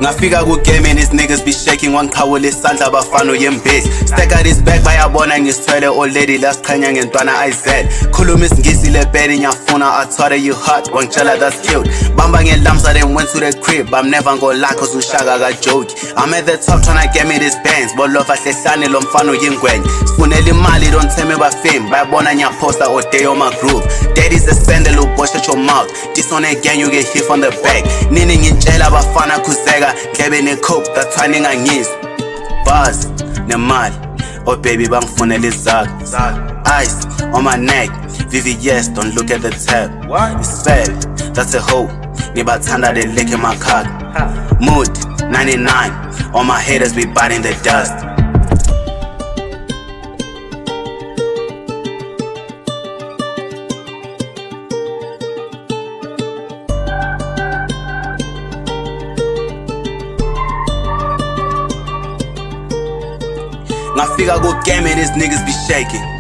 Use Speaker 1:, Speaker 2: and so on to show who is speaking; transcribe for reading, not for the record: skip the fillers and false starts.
Speaker 1: Ngafika ku-game and these niggas be shaking wangiqhawula isandla bafana uyembezi Stacka this back bayabona ngisithwele old lady last khanya ngentwana ayizele Khuluma isingisi le bed ngiyafuna I told her you hot wangitshela that's cute Bamba ngelamsa then went to the crib I'm never gonna lie cause uShaka got joke I'm at the top tryna get me this bands Bolofa hlehlane lo mfana uyingwenya Sifunela imali don't tell me about fame bayabona ngiyaposta all day on my group Daddy's a sandal boy shut your mouth This on that gang you get hit from the back Nini ngintshela bafana khuzeka Ndlebe ne-coke that's why ningangizwa Buzz nemali Oh baby bangifunela izakho Ice on my neck VVS don't look at the tab It's fat that's a hoe Ngibathanda they lick in my cock Mood 99 All my haters be biting the dust Ngafika ku-game and these niggas be shaking